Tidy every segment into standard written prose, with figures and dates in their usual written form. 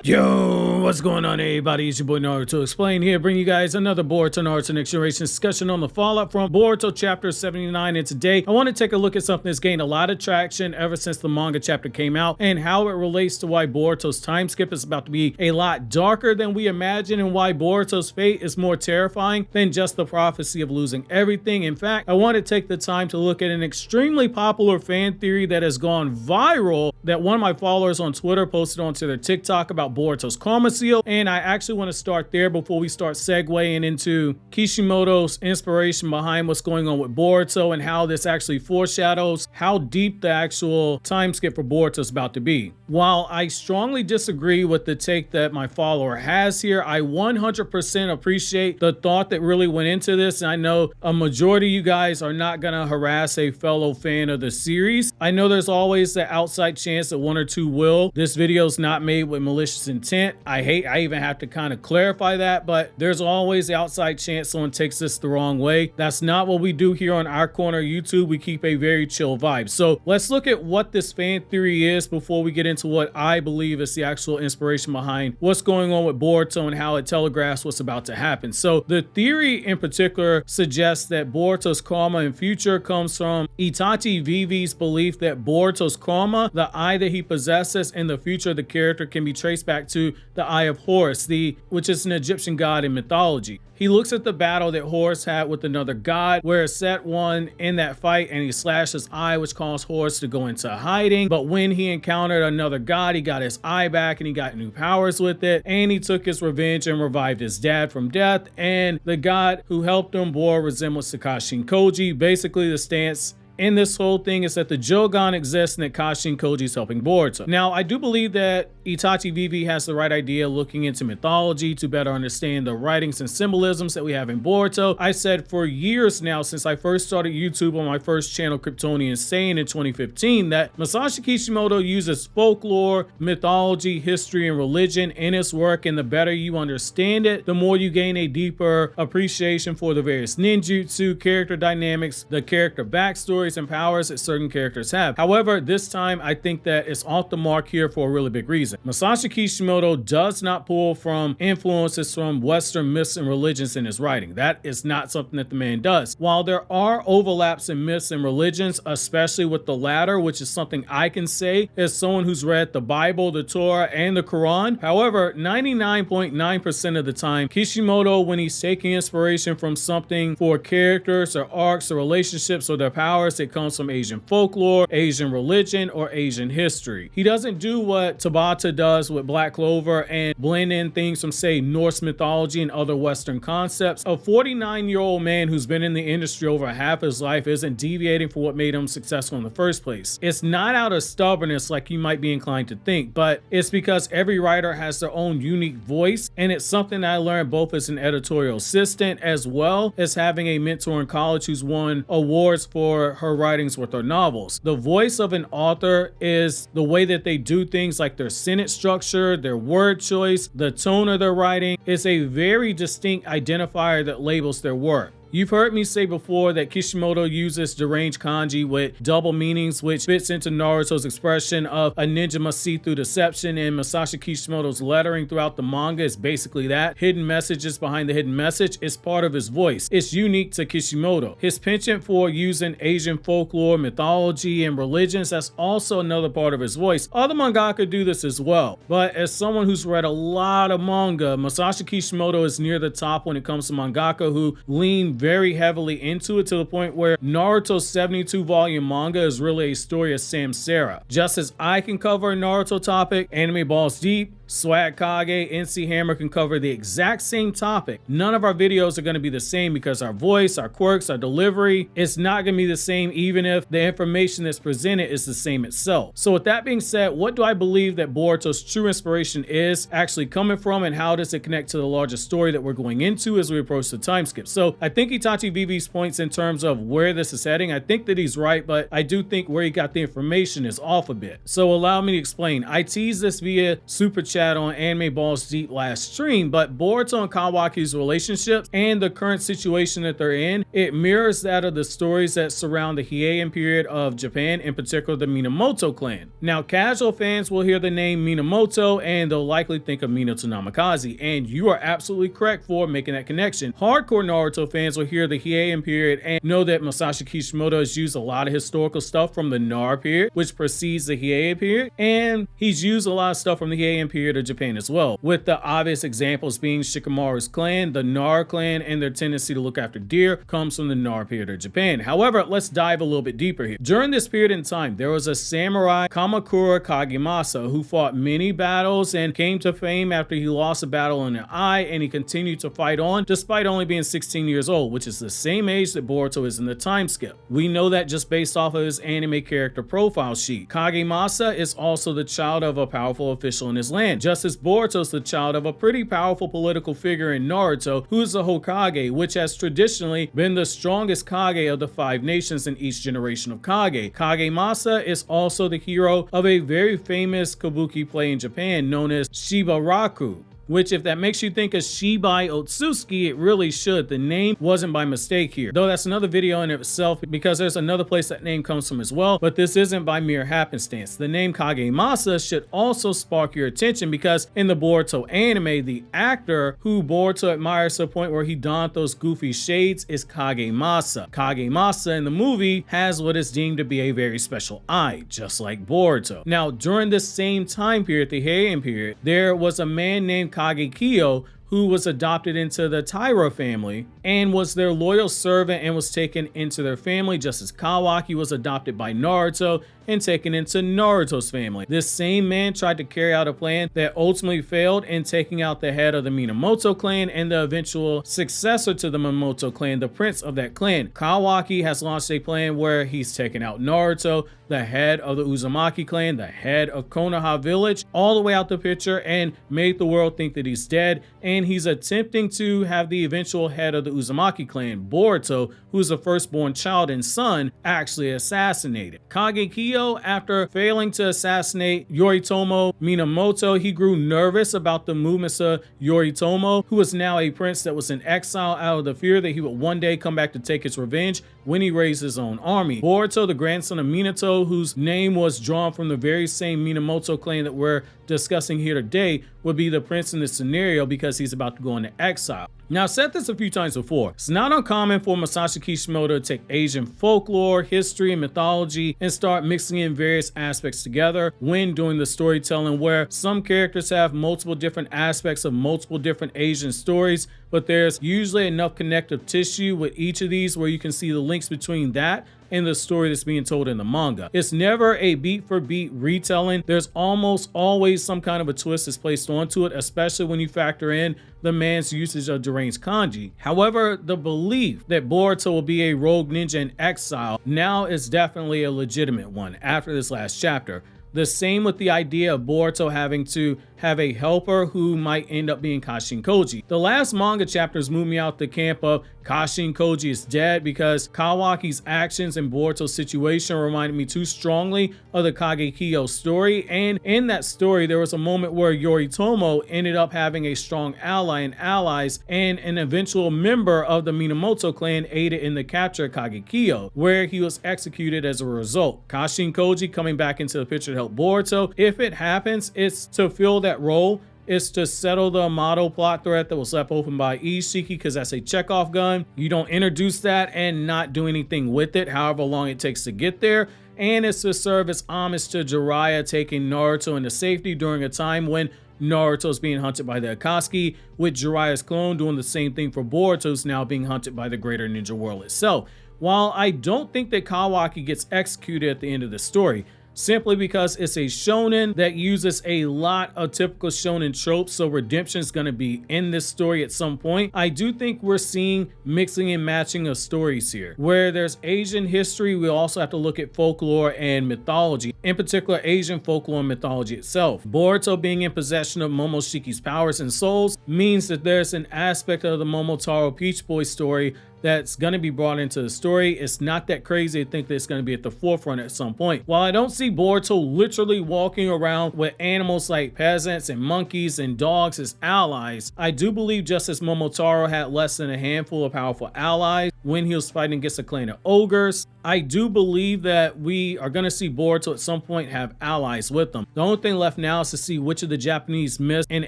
Yo, what's going on, everybody? It's your boy Naruto Explain here, bringing you guys another Boruto Naruto Next Generation discussion on the fallout from Boruto chapter 79. And today, I want to take a look at something that's gained a lot of traction ever since the manga chapter came out, and how it relates to why Boruto's time skip is about to be a lot darker than we imagine, and why Boruto's fate is more terrifying than just the prophecy of losing everything. In fact, I want to take the time to look at an extremely popular fan theory that has gone viral that one of my followers on Twitter posted onto their TikTok about Boruto's karma seal, and I actually want to start there before we start segueing into Kishimoto's inspiration behind what's going on with Boruto and how this actually foreshadows how deep the actual time skip for Boruto is about to be. While I strongly disagree with the take that my follower has here, I 100% appreciate the thought that really went into this, and I know a majority of you guys are not gonna harass a fellow fan of the series. I know there's always the outside chance that one or two will. This video is not made with malicious intent. I even have to kind of clarify that, but there's always the outside chance someone takes this the wrong way. That's not what we do here on our corner YouTube. We keep a very chill vibe. So let's look at what this fan theory is before we get into what I believe is the actual inspiration behind what's going on with Boruto and how it telegraphs what's about to happen. So the theory in particular suggests that Boruto's karma in future comes from Itachi Vivi's belief that Boruto's karma, the eye that he possesses in the future of the character, can be traced back to the Eye of Horus, which is an Egyptian god in mythology. He looks at the battle that Horus had with another god, where Set won in that fight and he slashed his eye, which caused Horus to go into hiding. But when he encountered another god, he got his eye back and he got new powers with it, and he took his revenge and revived his dad from death. And the god who helped him bore a resemblance to Kashin Koji. Basically, the stance in this whole thing is that the Jogan exists and that Kashin Koji is helping Boruto. Now, I do believe that Itachi Vivi has the right idea looking into mythology to better understand the writings and symbolisms that we have in Boruto. I said for years now, since I first started YouTube on my first channel, KRYPTONIAN, saying in 2015 that Masashi Kishimoto uses folklore, mythology, history, and religion in his work, and the better you understand it, the more you gain a deeper appreciation for the various ninjutsu, character dynamics, the character backstory, and powers that certain characters have. However, this time I think that it's off the mark here for a really big reason. Masashi Kishimoto does not pull from influences from Western myths and religions in his writing. That is not something that the man does. While there are overlaps in myths and religions, especially with the latter, which is something I can say as someone who's read the Bible, the Torah, and the Quran. However, 99.9% of the time, Kishimoto, when he's taking inspiration from something for characters or arcs or relationships or their powers, it comes from Asian folklore, Asian religion, or Asian history. He doesn't do what Tabata does with Black Clover and blend in things from, say, Norse mythology and other Western concepts. A 49-year-old man who's been in the industry over half his life isn't deviating from what made him successful in the first place. It's not out of stubbornness like you might be inclined to think, but it's because every writer has their own unique voice, and it's something I learned both as an editorial assistant as well as having a mentor in college who's won awards for her writings with her novels. The voice of an author is the way that they do things, like their sentence structure, their word choice, the tone of their writing is a very distinct identifier that labels their work. You've heard me say before that Kishimoto uses deranged kanji with double meanings, which fits into Naruto's expression of a ninja must see through deception, and Masashi Kishimoto's lettering throughout the manga is basically that. Hidden messages behind the hidden message is part of his voice. It's unique to Kishimoto. His penchant for using Asian folklore, mythology, and religions, that's also another part of his voice. Other mangaka do this as well, but as someone who's read a lot of manga, Masashi Kishimoto is near the top when it comes to mangaka who lean very heavily into it, to the point where Naruto's 72 volume manga is really a story of Samsara. Just as I can cover a Naruto topic, Anime Balls Deep, Swag Kage, NC Hammer can cover the exact same topic. None of our videos are going to be the same because our voice, our quirks, our delivery, it's not going to be the same even if the information that's presented is the same itself. So with that being said, what do I believe that Boruto's true inspiration is actually coming from, and how does it connect to the larger story that we're going into as we approach the time skip? So I think Itachi Vivi's points in terms of where this is heading, I think that he's right, but I do think where he got the information is off a bit. So allow me to explain. I teased this via Super Chat chat on Anime Balls Deep last stream, but Boruto and Kawaki's relationship and the current situation that they're in, it mirrors that of the stories that surround the Heian period of Japan, in particular the Minamoto clan. Now, casual fans will hear the name Minamoto and they'll likely think of Minato Namikaze, and you are absolutely correct for making that connection. Hardcore Naruto fans will hear the Heian period and know that Masashi Kishimoto has used a lot of historical stuff from the Nar period, which precedes the Heian period, and he's used a lot of stuff from the Heian period of Japan as well, with the obvious examples being Shikamaru's clan, the Nar clan, and their tendency to look after deer comes from the Nar period of Japan. However, let's dive a little bit deeper here. During this period in time, there was a samurai, Kamakura Kagemasa, who fought many battles and came to fame after he lost a battle in the eye, and he continued to fight on despite only being 16 years old, which is the same age that Boruto is in the time skip. We know that just based off of his anime character profile sheet. Kagemasa is also the child of a powerful official in his land, just as Boruto is the child of a pretty powerful political figure in Naruto, who's the Hokage, which has traditionally been the strongest Kage of the 5 nations in each generation of Kage. Kagemasa is also the hero of a very famous kabuki play in Japan known as Shibaraku, which, if that makes you think of Shibai Otsutsuki, it really should. The name wasn't by mistake here, though that's another video in itself because there's another place that name comes from as well, but this isn't by mere happenstance. The name Kagemasa should also spark your attention because in the Boruto anime, the actor who Boruto admires to the point where he donned those goofy shades is Kagemasa. Kagemasa in the movie has what is deemed to be a very special eye, just like Boruto. Now, during this same time period, the Heian period, there was a man named Kagekiyo who was adopted into the Tiiger family and was their loyal servant and was taken into their family, just as Kawaki was adopted by Naruto and taken into Naruto's family. This same man tried to carry out a plan that ultimately failed in taking out the head of the Minamoto clan and the eventual successor to the Minamoto clan, the prince of that clan. Kawaki has launched a plan where he's taken out Naruto, the head of the Uzumaki clan, the head of Konoha village, all the way out the picture and made the world think that he's dead, and he's attempting to have the eventual head of the Uzumaki clan, Boruto, who's the firstborn child and son, actually assassinated. Kagekiyo, after failing to assassinate Yoritomo Minamoto, he grew nervous about the movements of Yoritomo, who was now a prince that was in exile out of the fear that he would one day come back to take his revenge when he raised his own army. Boruto, the grandson of Minato, whose name was drawn from the very same Minamoto clan that we're discussing here today, would be the prince in this scenario because he's about to go into exile. Now, I've said this a few times before. It's not uncommon for Masashi Kishimoto to take Asian folklore, history, and mythology and start mixing in various aspects together when doing the storytelling, where some characters have multiple different aspects of multiple different Asian stories, but there's usually enough connective tissue with each of these where you can see the links between that and the story that's being told in the manga. It's never a beat for beat retelling. There's almost always some kind of a twist that's placed onto it, especially when you factor in the man's usage of deranged kanji. However, the belief that Boruto will be a rogue ninja in exile now is definitely a legitimate one after this last chapter. The same with the idea of Boruto having to have a helper who might end up being Kashin Koji. The last manga chapters moved me out the camp of Kashin Koji is dead because Kawaki's actions and Boruto's situation reminded me too strongly of the Kagekiyo story, and in that story there was a moment where Yoritomo ended up having a strong ally and allies, and an eventual member of the Minamoto clan aided in the capture of Kagekiyo, where he was executed as a result. Kashin Koji coming back into the picture to help Boruto, if it happens, it's to fill that role, is to settle the Amato plot thread that was left open by Ishiki, because that's a Chekhov gun. You don't introduce that and not do anything with it, however long it takes to get there. And it's to serve as homage to Jiraiya taking Naruto into safety during a time when Naruto's being hunted by the Akatsuki, with Jiraiya's clone doing the same thing for Boruto's now being hunted by the greater ninja world itself. While I don't think that Kawaki gets executed at the end of the story, simply because it's a shonen that uses a lot of typical shonen tropes, so redemption is going to be in this story at some point. I do think we're seeing mixing and matching of stories here. Where there's Asian history, we also have to look at folklore and mythology, in particular Asian folklore and mythology itself. Boruto being in possession of Momoshiki's powers and souls means that there's an aspect of the Momotaro Peach Boy story that's going to be brought into the story. It's not that crazy to think that it's going to be at the forefront at some point. While I don't see Boruto literally walking around with animals like peasants and monkeys and dogs as allies, I do believe just as Momotaro had less than a handful of powerful allies when he was fighting against a clan of ogres, I do believe that we are going to see Boruto at some point have allies with them. The only thing left now is to see which of the Japanese myths and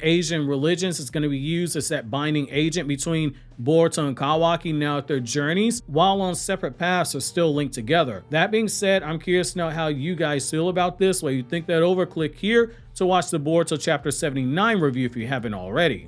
Asian religions is going to be used as that binding agent between Boruto and Kawaki now that their journeys, while on separate paths, are still linked together. That being said, I'm curious to know how you guys feel about this. What you think that over, click here to watch the Boruto Chapter 79 review if you haven't already.